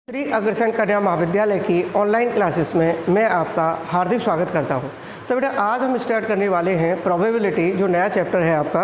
श्री अग्रसेन कन्या महाविद्यालय की ऑनलाइन क्लासेस में मैं आपका हार्दिक स्वागत करता हूं। तो बेटा आज हम स्टार्ट करने वाले हैं प्रोबेबिलिटी, जो नया चैप्टर है आपका,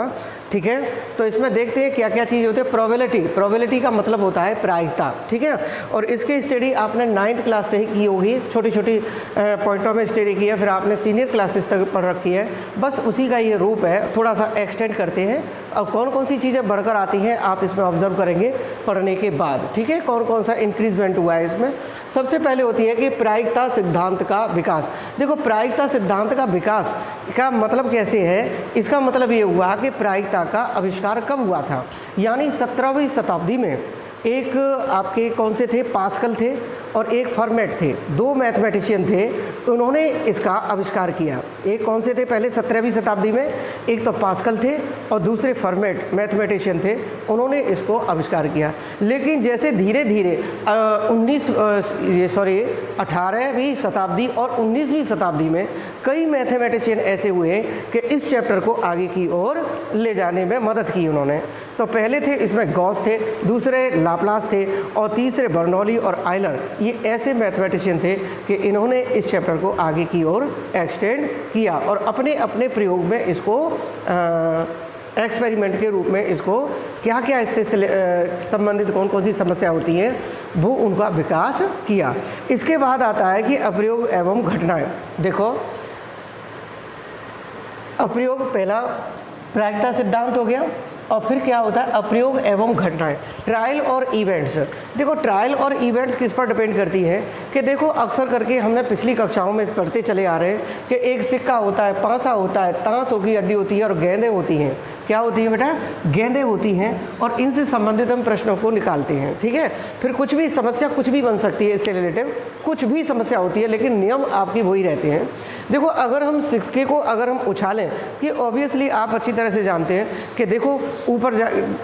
ठीक है। तो इसमें देखते हैं क्या क्या चीज़ होती है। प्रोबेबिलिटी का मतलब होता है प्रायिकता, ठीक है। और इसकी स्टडी आपने 9th क्लास से ही की होगी, छोटी छोटी पॉइंटों में स्टडी की है, फिर आपने सीनियर क्लासेस तक पढ़ रखी है। बस उसी का ये रूप है, थोड़ा सा एक्सटेंड करते हैं। अब कौन कौन सी चीज़ें बढ़कर आती हैं आप इसमें ऑब्जर्व करेंगे पढ़ने के बाद, ठीक है। कौन कौन सा इंक्रीजमेंट हुआ है इसमें। सबसे पहले होती है कि प्रायिकता सिद्धांत का विकास। देखो, प्रायिकता सिद्धांत का विकास का मतलब कैसे है, इसका मतलब ये हुआ कि प्रायिकता का आविष्कार कब हुआ था, यानी 17वीं शताब्दी में एक आपके कौन से थे, पास्कल थे और एक फर्मेट थे, दो मैथमेटिशियन थे, उन्होंने इसका आविष्कार किया। एक कौन से थे पहले 17वीं शताब्दी में, एक तो पास्कल थे और दूसरे फर्मेट मैथमेटिशियन थे, उन्होंने इसको आविष्कार किया। लेकिन जैसे धीरे धीरे 18वीं शताब्दी और 19वीं शताब्दी में कई मैथमेटिशियन ऐसे हुए कि इस चैप्टर को आगे की ओर ले जाने में मदद की उन्होंने। तो पहले थे इसमें गॉस थे, दूसरे लाप्लास थे और तीसरे बर्नौली और आयलर। ये ऐसे मैथमेटिशियन थे कि इन्होंने इस चैप्टर को आगे की ओर एक्सटेंड किया और अपने अपने प्रयोग में इसको एक्सपेरिमेंट के रूप में इसको क्या क्या इससे संबंधित कौन कौन सी समस्या होती हैं वो उनका विकास किया। इसके बाद आता है कि अप्रयोग एवं घटनाएं। देखो, अप्रयोग पहला प्रायिकता सिद्धांत हो गया और फिर क्या होता है अप्रयोग एवं घटनाएं, ट्रायल और इवेंट्स। देखो, ट्रायल और इवेंट्स किस पर डिपेंड करती है कि देखो अक्सर करके हमने पिछली कक्षाओं में पढ़ते चले आ रहे हैं कि एक सिक्का होता है, पासा होता है, ताशों की अड्डी होती है और गेंदें होती हैं। क्या होती है बेटा? गेंदें होती हैं और इनसे संबंधित हम प्रश्नों को निकालते हैं, ठीक है। फिर कुछ भी समस्या कुछ भी बन सकती है, इससे रिलेटिव कुछ भी समस्या होती है, लेकिन नियम आपकी वही रहते हैं। देखो, अगर हम सिक्के को अगर हम उछालें, कि ऑब्वियसली आप अच्छी तरह से जानते हैं कि देखो ऊपर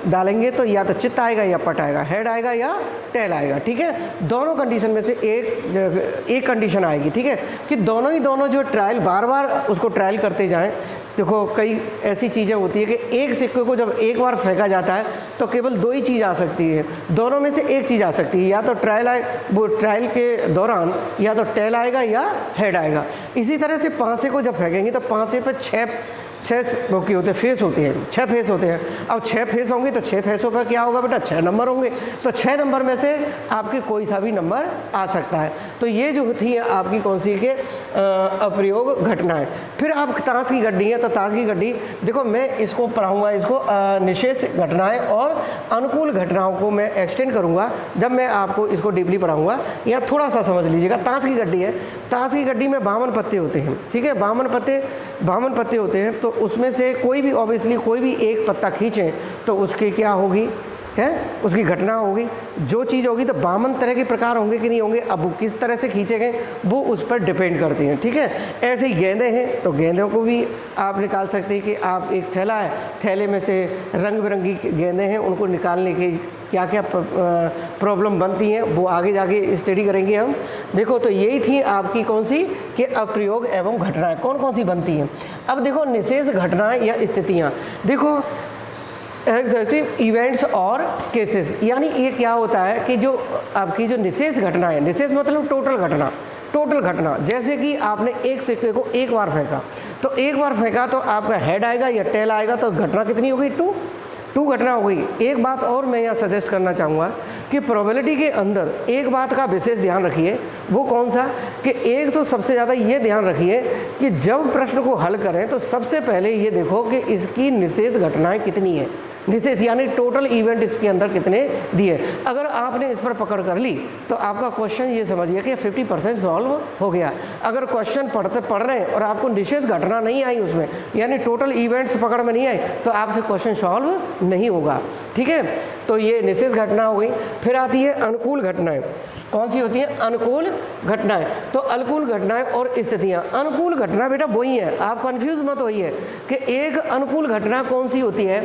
डालेंगे तो या तो चित्त आएगा या पट आएगा, हेड आएगा या टेल आएगा, ठीक है। दोनों कंडीशन में से एक कंडीशन आएगी, ठीक है, कि दोनों जो ट्रायल बार बार उसको ट्रायल करते जाएं। देखो, कई ऐसी चीज़ें होती है कि एक सिक्के को जब एक बार फेंका जाता है तो केवल दो ही चीज़ आ सकती है, दोनों में से एक चीज़ आ सकती है, या तो ट्रायल के दौरान या तो टेल आएगा या हेड आएगा। इसी तरह से पांसे को जब फेंकेंगे तो पांसे पर छः होते हैं, फेस होते हैं, 6 फेस होते हैं। अब 6 फेस होंगे तो 6 फेसों पर क्या होगा बेटा? 6 नंबर होंगे। तो 6 नंबर में से आपके कोई सा भी नंबर आ सकता है। तो ये जो थी आपकी कौन सी के अप्रयोग घटनाएं। फिर आप ताश की गड्डी है, तो ताश की गड्डी देखो मैं इसको पढ़ाऊँगा, इसको निषेध घटनाएँ और अनुकूल घटनाओं को मैं एक्सटेंड करूँगा जब मैं आपको इसको डीपली पढ़ाऊँगा। या थोड़ा सा समझ लीजिएगा, ताश की गड्डी है, ताश की गड्डी में 52 पत्ते होते हैं, ठीक है। 52 पत्ते होते हैं, तो उसमें से कोई भी ऑब्वियसली कोई भी एक पत्ता खींचें तो उसकी क्या होगी है, उसकी घटना होगी। जो चीज़ होगी तो 52 तरह के प्रकार होंगे कि नहीं होंगे, अब वो किस तरह से खींचे गए वो उस पर डिपेंड करते हैं, ठीक है। ऐसे ही गेंदें हैं तो गेंदों को भी आप निकाल सकते हैं कि आप एक थैला है, थैले में से रंग बिरंगी गेंदें हैं, उनको निकालने की क्या क्या प्रॉब्लम बनती हैं वो आगे जाके स्टडी करेंगे हम। देखो, तो यही थी आपकी कौन सी कि अप्रयोग एवं घटनाएं कौन कौन सी बनती हैं। अब देखो, निषेध घटनाएं या स्थितियाँ। देखो, एग्जैक्टिव इवेंट्स और केसेस, यानी ये क्या होता है कि जो आपकी जो निषेध घटना है, निषेध मतलब टोटल घटना, जैसे कि आपने एक सिक्के को एक बार फेंका, तो एक बार फेंका तो आपका हेड आएगा या टेल आएगा, तो घटना कितनी हो गई? 2 घटना हो गई। एक बात और मैं यहाँ सजेस्ट करना चाहूँगा कि प्रोबेबिलिटी के अंदर एक बात का विशेष ध्यान रखिए। वो कौन सा? कि एक तो सबसे ज़्यादा ये ध्यान रखिए कि जब प्रश्न को हल करें तो सबसे पहले ये देखो कि इसकी निषेध घटनाएं कितनी है, निषेध यानी टोटल इवेंट इसके अंदर कितने दिए। अगर आपने इस पर पकड़ कर ली तो आपका क्वेश्चन ये समझिए कि 50% सॉल्व हो गया। अगर क्वेश्चन पढ़ रहे हैं और आपको निषेध घटना नहीं आई उसमें, यानी टोटल इवेंट्स पकड़ में नहीं आए, तो आपसे क्वेश्चन सॉल्व नहीं होगा, ठीक है। तो ये निषेध घटना हो गई। फिर आती है अनुकूल घटनाएं। कौन सी होती है? अनुकूल घटनाएं। तो अनुकूल घटनाएं और स्थितियां। अनुकूल घटना बेटा वही है, आप कंफ्यूज मत होइए कि एक अनुकूल घटना कौन सी होती है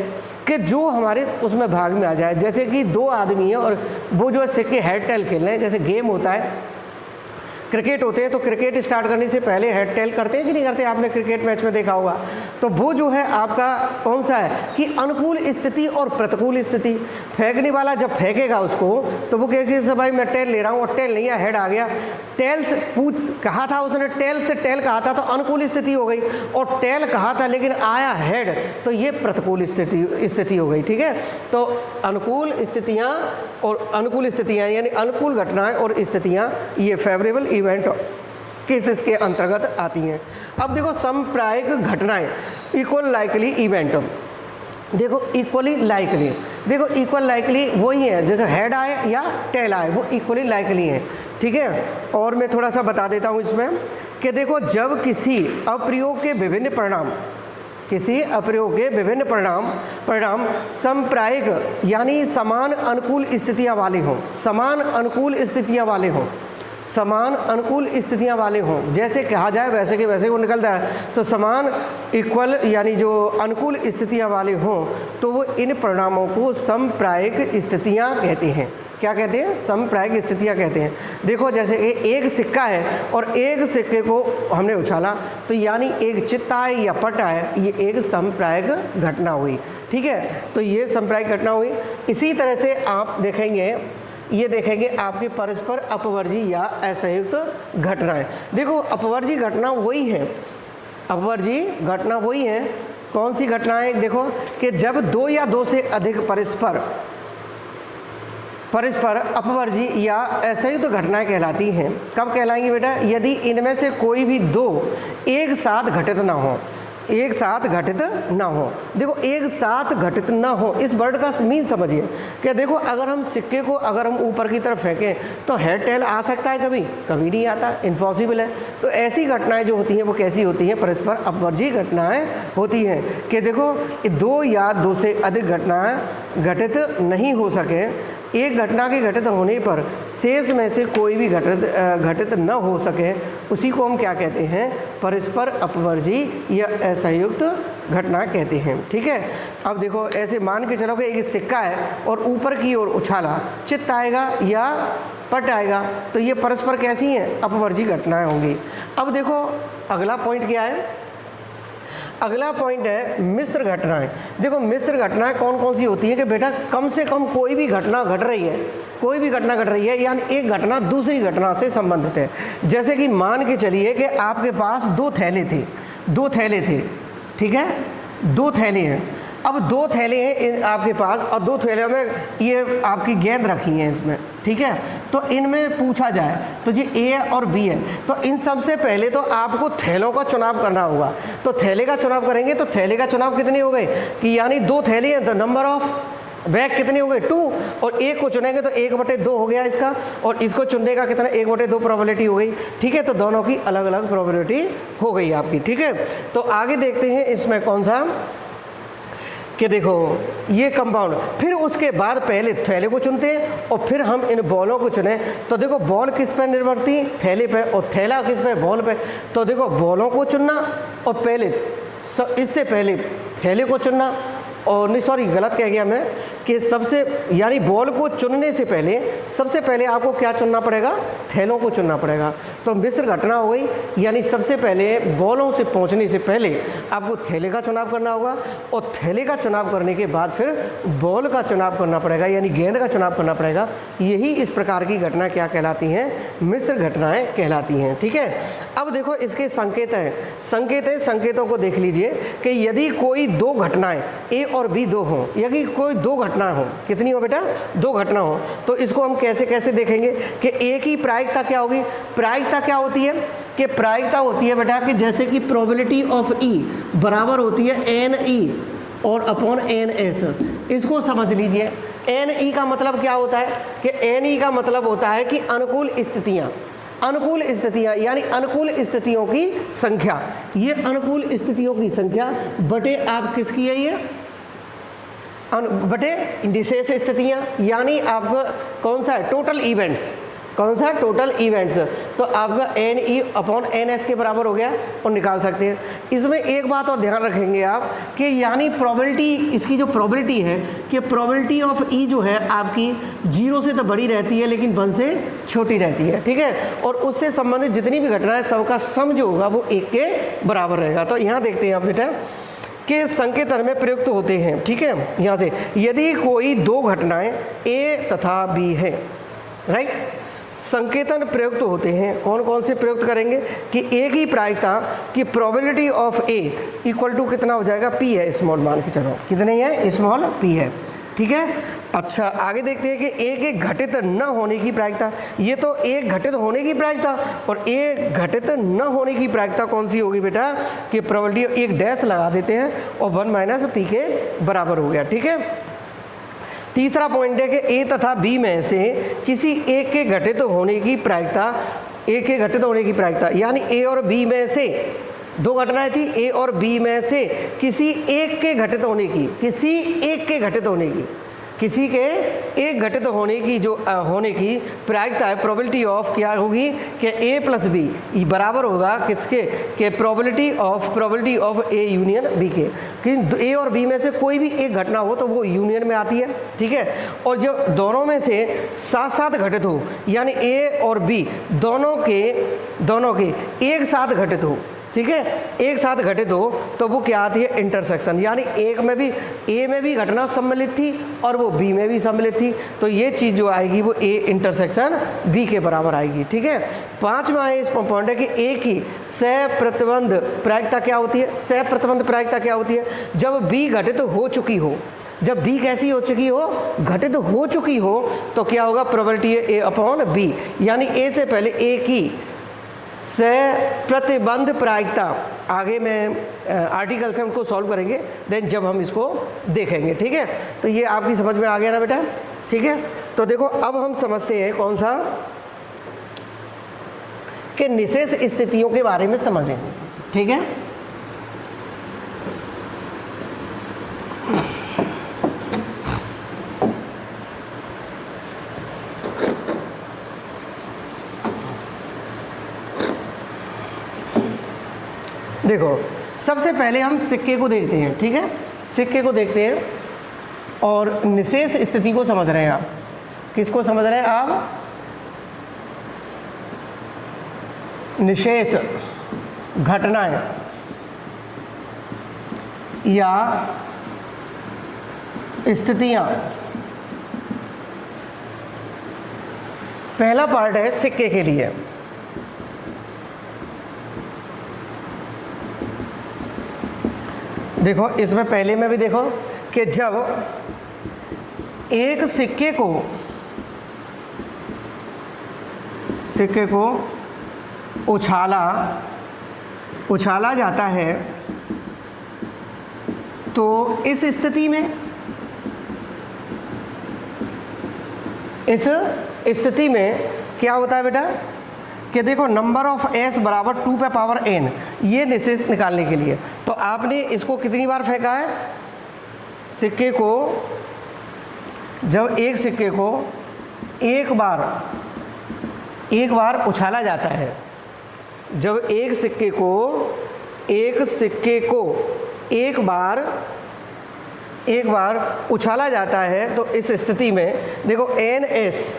कि जो हमारे उसमें भाग में आ जाए। जैसे कि 2 आदमी हैं और वो जो सिक्के हेड टेल खेल रहे हैं, जैसे गेम होता है क्रिकेट होते हैं तो क्रिकेट स्टार्ट करने से पहले हेड टेल करते हैं कि नहीं करते, आपने क्रिकेट मैच में देखा होगा। तो वो जो है आपका कौन सा है कि अनुकूल स्थिति और प्रतिकूल स्थिति। फेंकने वाला जब फेंकेगा उसको तो वो कहेगा भाई मैं टेल ले रहा हूँ, और टेल नहीं है, हेड आ गया। टेल से कहा था उसने, टेल से टेल कहा था तो अनुकूल स्थिति हो गई, और टेल कहा था लेकिन आया हेड, तो ये प्रतिकूल स्थिति हो गई। ठीक है, तो अनुकूल स्थितियाँ और अनुकूल स्थितियाँ यानी अनुकूल घटनाएं और स्थितियाँ ये फेवरेबल इवेंट केसेस के अंतर्गत आती हैं। अब देखो समप्रायिक घटनाएं, इक्वल लाइकली इवेंट। देखो इक्वली लाइकली, देखो इक्वल लाइकली वही है जैसे हेड आए या टेल आए, वो इक्वली लाइकली हैं। ठीक है, और मैं थोड़ा सा बता देता हूँ इसमें कि देखो जब किसी अप्रयोग के विभिन्न परिणाम, किसी अप्रयोग के विभिन्न परिणाम समप्रायिक यानी समान अनुकूल स्थितियाँ वाले हों, समान अनुकूल स्थितियाँ वाले हों, समान अनुकूल स्थितियाँ वाले हों, जैसे कहा जाए वैसे के वैसे वो निकलता है। तो समान इक्वल यानी जो अनुकूल स्थितियाँ वाले हों तो वो इन परिणामों को समप्रायिक स्थितियाँ कहते हैं। क्या कहते हैं? समप्रायिक स्थितियाँ कहते हैं। देखो जैसे एक सिक्का है और एक सिक्के को हमने उछाला, तो यानी एक चित्त आए या पट आए, ये एक समप्रायिक घटना हुई। ठीक है, तो ये समप्रायिक घटना हुई। इसी तरह से आप देखेंगे, ये देखेंगे आपके परस्पर अपवर्जी या असंयुक्त घटनाएं। देखो अपवर्जी घटना वही है, अपवर्जी घटना वही है। कौन सी घटनाएं? देखो कि जब दो या दो से अधिक परस्पर अपवर्जी या असंयुक्त घटनाएं कहलाती हैं। कब कहलाएंगी बेटा? यदि इनमें से कोई भी दो एक साथ घटित ना हो, एक साथ घटित ना हो। देखो एक साथ घटित ना हो, इस वर्ड का मीन समझिए कि देखो अगर हम सिक्के को अगर हम ऊपर की तरफ फेंकें तो हेड टेल आ सकता है, कभी कभी नहीं आता, इम्पॉसिबल है। तो ऐसी घटनाएं जो होती हैं वो कैसी होती हैं? परस्पर अपवर्जी घटनाएं होती हैं कि देखो दो या दो से अधिक घटनाएं घटित नहीं हो सके। एक घटना के घटित होने पर शेष में से कोई भी घटित न हो सके, उसी को हम क्या कहते हैं? परस्पर अपवर्जी या असंयुक्त घटना कहते हैं। ठीक है, अब देखो ऐसे मान के चलो कि एक सिक्का है और ऊपर की ओर उछाला, चित्त आएगा या पट आएगा, तो ये परस्पर कैसी हैं? अपवर्जी घटनाएं होंगी। अब देखो अगला पॉइंट क्या है? अगला पॉइंट है मिश्र घटनाएं। देखो मिश्र घटनाएं कौन कौन सी होती हैं कि बेटा कम से कम कोई भी घटना घट रही है, कोई भी घटना घट रही है यानी एक घटना दूसरी घटना से संबंधित है। जैसे कि मान के चलिए कि आपके पास दो थैले थे, ठीक है, दो थैले हैं। अब दो थैले हैं आपके पास और दो थैलों में ये आपकी गेंद रखी है इसमें। ठीक है, तो इनमें पूछा जाए तो ये ए और बी है, तो इन सबसे पहले तो आपको थैलों का चुनाव करना होगा। तो थैले का चुनाव करेंगे तो थैले का चुनाव कितने हो गए कि यानी दो थैले हैं तो नंबर ऑफ बैग कितने हो गए? 2। और एक को चुनेंगे तो 1/2 हो गया इसका, और इसको चुनने का कितना? 1/2 प्रोबेबिलिटी हो गई। ठीक है, तो दोनों की अलग अलग प्रोबेबिलिटी हो गई आपकी। ठीक है, तो आगे देखते हैं इसमें कौन सा कि देखो ये कंपाउंड। फिर उसके बाद पहले थैले को चुनते हैं और फिर हम इन बॉलों को चुने। तो देखो बॉल किस पर निर्भर थी? थैले पे, और थैला किस पे? बॉल पे। तो देखो बॉलों को चुनना और पहले इससे पहले थैले को चुनना, और नहीं सॉरी गलत कह गया मैं कि सबसे यानी बॉल को चुनने से पहले सबसे पहले आपको क्या चुनना पड़ेगा? थैलों को चुनना पड़ेगा। तो मिश्र घटना हो गई, यानी सबसे पहले बॉलों से पहुंचने से पहले आपको थैले का चुनाव करना होगा, और थैले का चुनाव करने के बाद फिर बॉल का चुनाव करना पड़ेगा, यानी गेंद का चुनाव करना पड़ेगा। यही इस प्रकार की घटना क्या कहलाती हैं? मिश्र घटनाएँ कहलाती हैं। ठीक है, अब देखो इसके संकेत हैं, संकेतों को देख लीजिए कि यदि कोई दो घटनाएं ए और बी दो हों, यदि कोई दो घटना हो, कितनी हो बेटा? दो घटना हो, तो इसको हम कैसे कैसे देखेंगे कि एक ही प्रायिकता क्या होगी? प्रायिकता क्या होती है कि प्रायिकता होती है बेटा कि जैसे कि प्रोबेबिलिटी ऑफ ई बराबर होती है एन ई और अपॉन एन एस। इसको समझ लीजिए। एन ई का मतलब क्या होता है कि एन ई का मतलब होता है कि अनुकूल स्थितियाँ यानी अनुकूल स्थितियों की संख्या। ये अनुकूल स्थितियों की संख्या बटे आप किसकी है? ये बटे विशेष स्थितियाँ, यानी आपका कौन सा है? Total events. कौन सा? Total events. तो आपका N E upon N S के बराबर हो गया और निकाल सकते हैं। इसमें एक बात और ध्यान रखेंगे आप कि यानी प्रोबेबिलिटी, इसकी जो प्रोबेबिलिटी है कि प्रोबेबिलिटी ऑफ ई जो है आपकी 0 से तो बड़ी रहती है लेकिन 1 से छोटी रहती है, ठीक है। और उससे संबंधित जितनी भी घटना है सबका सम जो होगा वो 1 के बराबर रहेगा। तो यहाँ देखते हैं आप बेटा कि संकेतन में प्रयुक्त होते हैं, ठीक है। यहाँ से यदि कोई दो घटनाएं ए तथा बी है, राइट, संकेतन प्रयुक्त होते हैं। कौन कौन से प्रयुक्त करेंगे कि एक ही प्रायिकता की probability of A equal to कितना हो जाएगा? पी है, स्मॉल मान के चलो, कितने है? स्मॉल पी है, ठीक है। अच्छा, आगे देखते हैं कि एक एक घटित न होने की प्रायिकता। ये तो एक घटित होने की प्रायिकता, और एक घटित न होने की प्रायिकता कौन सी होगी बेटा? कि प्रोबेबिलिटी, एक डैश लगा देते हैं और 1 माइनस पी के बराबर हो गया, ठीक है। तीसरा पॉइंट है कि ए तथा बी में से किसी एक के घटित होने की प्रायिकता, एक के घटित होने की प्रायिकता यानी ए और बी में से दो घटनाएं थी, ए और बी में से किसी एक के घटित होने की, किसी एक के घटित होने की, किसी के एक घटित होने की जो होने की प्रायिकता है, प्रोबेबिलिटी ऑफ क्या होगी कि ए प्लस बी बराबर होगा किसके? के probability of A union B के। कि ए और बी में से कोई भी एक घटना हो तो वो यूनियन में आती है, ठीक है। और जब दोनों में से साथ साथ घटित हो यानी ए और बी दोनों के एक साथ घटित हो, ठीक है, एक साथ घटित हो तो वो क्या आती है? इंटरसेक्शन। यानी एक में भी ए में भी घटना सम्मिलित थी और वो बी में भी सम्मिलित थी, तो ये चीज़ जो आएगी वो ए इंटरसेक्शन बी के बराबर आएगी, ठीक है। पांचवा इस पॉइंट है कि ए की सहप्रतिबंध प्रायिकता क्या होती है? सहप्रतिबंध प्रायिकता क्या होती है? जब बी घटित हो चुकी हो, जब बी कैसी हो चुकी हो? घटित हो चुकी हो, तो क्या होगा? प्रोबेबिलिटी है ए अपॉन बी, यानी ए से पहले ए की सहप्रतिबंध प्रायिकता। आगे मैं आर्टिकल से उनको सॉल्व करेंगे, देन जब हम इसको देखेंगे, ठीक है। तो ये आपकी समझ में आ गया ना बेटा, ठीक है। तो देखो अब हम समझते हैं कौन सा कि निशेष स्थितियों के बारे में समझें, ठीक है। देखो सबसे पहले हम सिक्के को देखते हैं, ठीक है। सिक्के को देखते हैं और निशेष स्थिति को समझ रहे हैं आप। किसको समझ रहे हैं आप? निशेष घटनाएं या स्थितियां। पहला पार्ट है सिक्के के लिए। देखो इसमें पहले में भी देखो कि जब एक सिक्के को उछाला जाता है तो इस स्थिति में क्या होता है बेटा कि देखो नंबर ऑफ एस बराबर 2 पे पावर एन, ये निशेष निकालने के लिए। तो आपने इसको कितनी बार फेंका है? सिक्के को, जब एक सिक्के को एक बार उछाला जाता है, जब एक सिक्के को एक बार उछाला जाता है तो इस स्थिति में देखो एन एस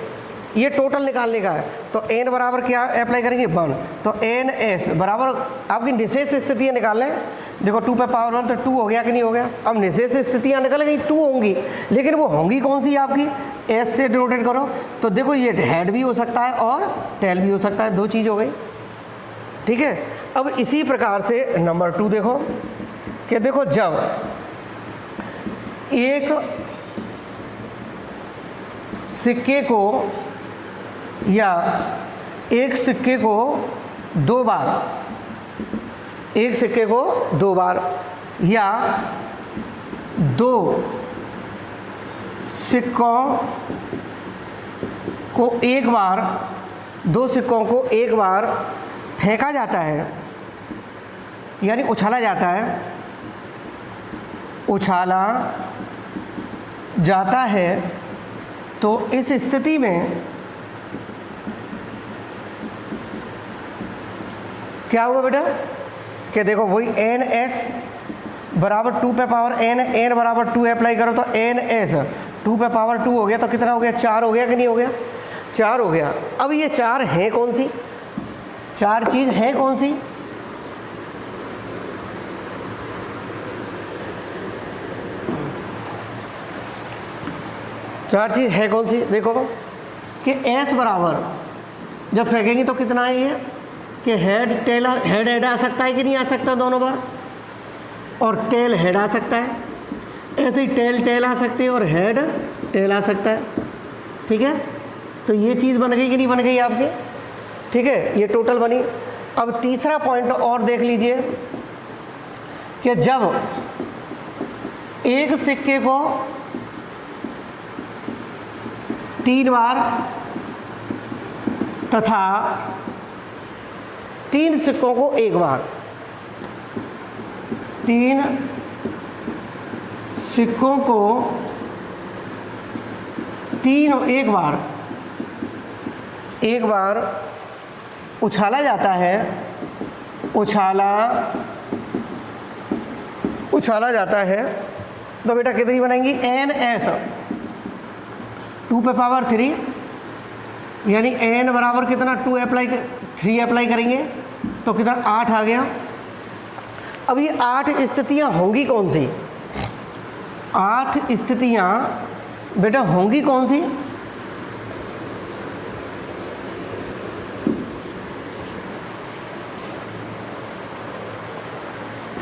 ये टोटल निकालने का है, तो n बराबर क्या अप्लाई करेंगे? 1। तो एन एस बराबर आपकी निशेष स्थितियाँ निकाल लें। देखो 2 पे पावर 1 तो 2 हो गया कि नहीं हो गया? अब निशेष स्थितियाँ निकल गई, 2 होंगी, लेकिन वो होंगी कौन सी आपकी? s से डिनोटेट करो। तो देखो ये हेड भी हो सकता है और टेल भी हो सकता है, 2 चीज़ हो गई, ठीक है। अब इसी प्रकार से नंबर 2 देखो कि देखो जब एक सिक्के को दो बार या दो सिक्कों को एक बार फेंका जाता है यानी उछाला जाता है तो इस स्थिति में क्या हुआ बेटा कि देखो वही एन एस बराबर 2 पे पावर एन, एन बराबर 2 अप्लाई करो तो एन एस 2 पे पावर 2 हो गया, तो कितना हो गया 4 हो गया कि नहीं हो गया, 4 हो गया। अब ये 4 है कौन सी, 4 चीज़ है कौन सी, चार चीज़ है कौन सी, देखो कि एस बराबर जब फेंकेंगे तो कितना है ये कि हेड टेल, हेड हेड आ सकता है कि नहीं आ सकता दोनों बार, और टेल हेड आ सकता है, ऐसे ही टेल टेल आ सकती है और हेड टेल आ सकता है, ठीक है। तो ये चीज़ बन गई कि नहीं बन गई आपके, ठीक है, ये टोटल बनी। अब तीसरा पॉइंट और देख लीजिए कि जब एक सिक्के को 3 बार तथा 3 सिक्कों को 1 बार, 3 सिक्कों को 1 बार उछाला जाता है, उछाला जाता है, तो बेटा कितनी बनेंगी एन एस 2 पे पावर 3, यानी एन बराबर कितना 3 अप्लाई करेंगे तो कितना 8 आ गया। अब ये 8 स्थितियाँ होंगी कौन सी, 8 स्थितियाँ बेटा होंगी कौन सी,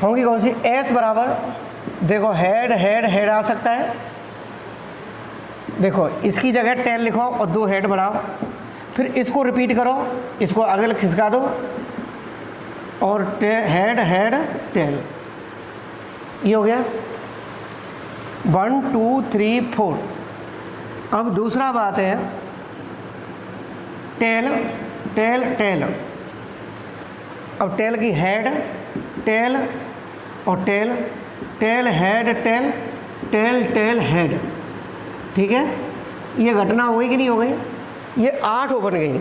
होंगी कौन सी, एस बराबर देखो हेड हेड हेड आ सकता है, देखो इसकी जगह टेल लिखो और 2 हेड बढ़ाओ, फिर इसको रिपीट करो, इसको आगे खिसका दो और हेड हेड टेल, ये हो गया 1 2 3 4। अब दूसरा बात है टेल टेल टेल, अब टेल की हेड टेल और tail, tail head tail, tail tail head, ठीक है। ये घटना हो गई कि नहीं हो गई, ये 8 बन गई,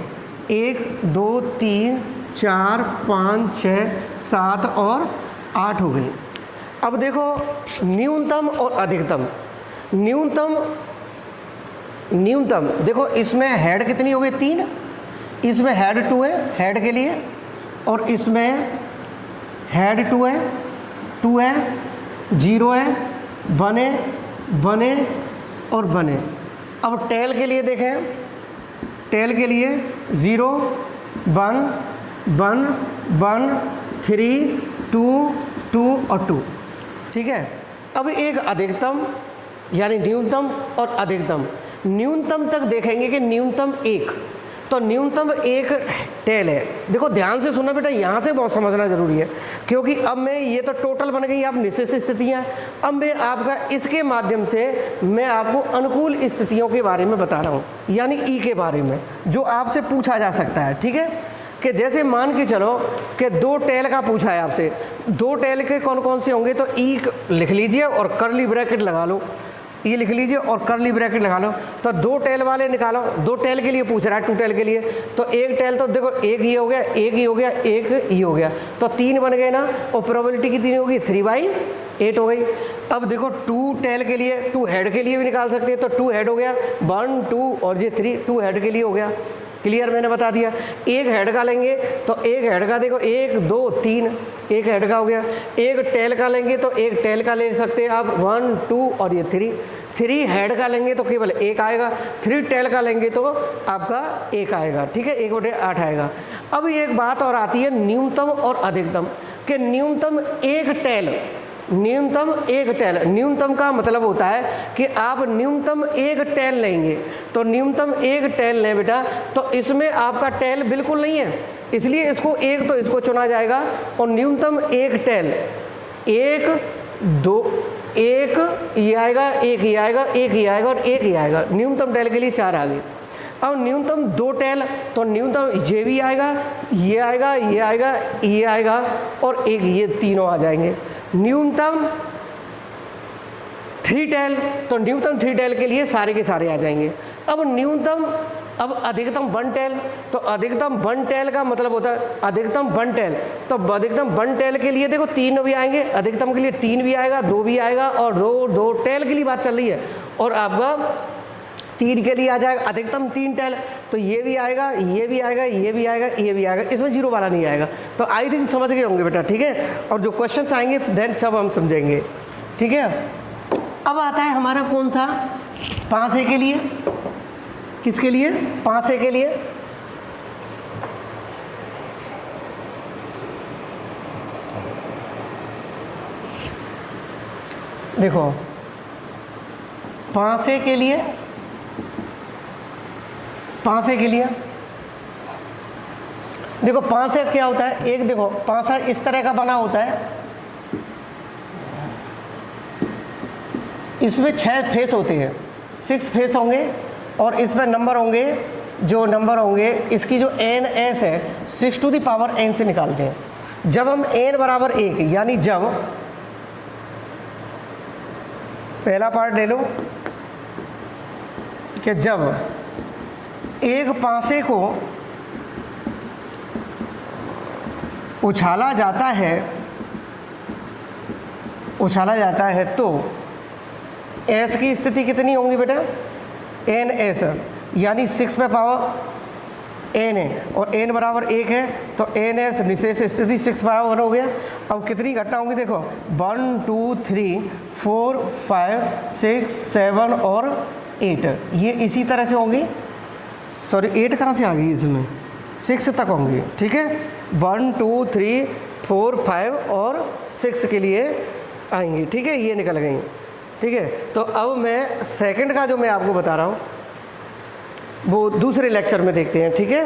1 2 3 4 5 6 7 और 8 हो गई। अब देखो न्यूनतम और अधिकतम, न्यूनतम देखो इसमें हेड कितनी हो गई 3, इसमें हेड 2 है हेड के लिए, और इसमें हेड 2 है 0 है, बने और बने। अब टेल के लिए देखें, टेल के लिए 0 1 3 2 और 2, ठीक है। अब एक अधिकतम यानी न्यूनतम और अधिकतम, न्यूनतम तक देखेंगे कि न्यूनतम 1, तो न्यूनतम 1 टेल है। देखो ध्यान से सुनो बेटा, यहाँ से बहुत समझना जरूरी है, क्योंकि अब मैं ये तो टोटल बन गई आप निश्चित स्थितियाँ, अब मैं आपका इसके माध्यम से मैं आपको अनुकूल स्थितियों के बारे में बता रहा हूँ, यानी ई के बारे में जो आपसे पूछा जा सकता है, ठीक है। कि जैसे मान के चलो कि 2 टेल का पूछा है आपसे, 2 टेल के कौन कौन से होंगे, तो ई लिख लीजिए और करली ब्रैकेट लगा लो, ये लिख लीजिए और करली ब्रैकेट लगा लो। तो 2 टेल वाले निकालो, 2 टेल के लिए पूछ रहा है, 2 टेल के लिए, तो 1 टेल तो देखो 1 ही हो गया, 1 ही हो गया, 1 ही हो गया, तो 3 बन गए ना, और प्रोबेबिलिटी कितनी होगी 3/8 हो गई। अब देखो 2 टेल के लिए 2 हेड के लिए भी निकाल सकते हैं, तो 2 हेड हो गया 1 2 और ये 3, 2 हेड के लिए हो गया, क्लियर मैंने बता दिया। 1 हेड का लेंगे तो 1 हेड का देखो 1 2 3, 1 हेड का हो गया। 1 टेल का लेंगे तो 1 टेल का ले सकते हैं आप 1 2 और ये 3 हेड का लेंगे तो केवल 1 आएगा, 3 टेल का लेंगे तो आपका 1 आएगा, ठीक है, 1/8 आएगा। अब एक बात और आती है न्यूनतम और अधिकतम, कि न्यूनतम 1 टेल, न्यूनतम का मतलब होता है कि आप न्यूनतम 1 टेल लेंगे, तो न्यूनतम 1 टेल लें बेटा, तो इसमें आपका टेल बिल्कुल नहीं है, इसलिए इसको 1 तो इसको चुना जाएगा, और न्यूनतम 1 टेल 1 2 1 ये आएगा, 1 ये आएगा, 1 ये आएगा और 1 ये आएगा, न्यूनतम टेल के लिए 4 आ गए। अब न्यूनतम 2 टेल, तो न्यूनतम ये भी आएगा, ये आएगा, ये आएगा, ये आएगा और 1 ये तीनों आ जाएंगे। न्यूनतम 3 टेल, तो न्यूनतम 3 टेल के लिए सारे के सारे आ जाएंगे। अब न्यूनतम अब अधिकतम 1 टेल, तो अधिकतम 1 टेल का मतलब होता है अधिकतम 1 टेल, तो अधिकतम 1 टेल के लिए देखो 3 भी आएंगे, अधिकतम के लिए 3 भी आएगा, 2 भी आएगा, और 2 टेल के लिए बात चल रही है, और आपका 3 के लिए आ जाएगा अधिकतम 3 टेल, तो ये भी आएगा, ये भी आएगा, ये भी आएगा, ये भी आएगा, इसमें जीरो वाला नहीं आएगा। तो आई थिंक समझ गए होंगे बेटा, ठीक है। और जो क्वेश्चन आएंगे देन सब हम समझेंगे, ठीक है। अब आता है हमारा कौन सा 5A के लिए, किसके लिए? 5A के लिए। देखो 5A के लिए, 5A के लिए देखो 5A क्या होता है, एक देखो 5A इस तरह का बना होता है, इसमें 6 फेस होते हैं, 6 फेस होंगे, और इसमें नंबर होंगे, जो नंबर होंगे इसकी जो NS है 6 टू द पावर n से निकालते हैं। जब हम n बराबर 1, यानी जब, पहला पार्ट ले लो कि जब एक 5A को उछाला जाता है तो S की स्थिति कितनी होंगी बेटा? NS, यानी 6 पे पावर n है, और n बराबर 1 है, तो NS निशेष स्थिति 6 बराबर हो गया। अब कितनी घटना होंगी देखो, 1 2 3 4 5 6 7 और 8, ये इसी तरह से होंगी। सॉरी 8 कहाँ से आ गई, इसमें 6 तक होंगी, ठीक है। 1 2 3 4 5 और 6 के लिए आएंगी, ठीक है, ये निकल गई, ठीक है। तो अब मैं सेकंड का जो मैं आपको बता रहा हूँ वो दूसरे लेक्चर में देखते हैं, ठीक है।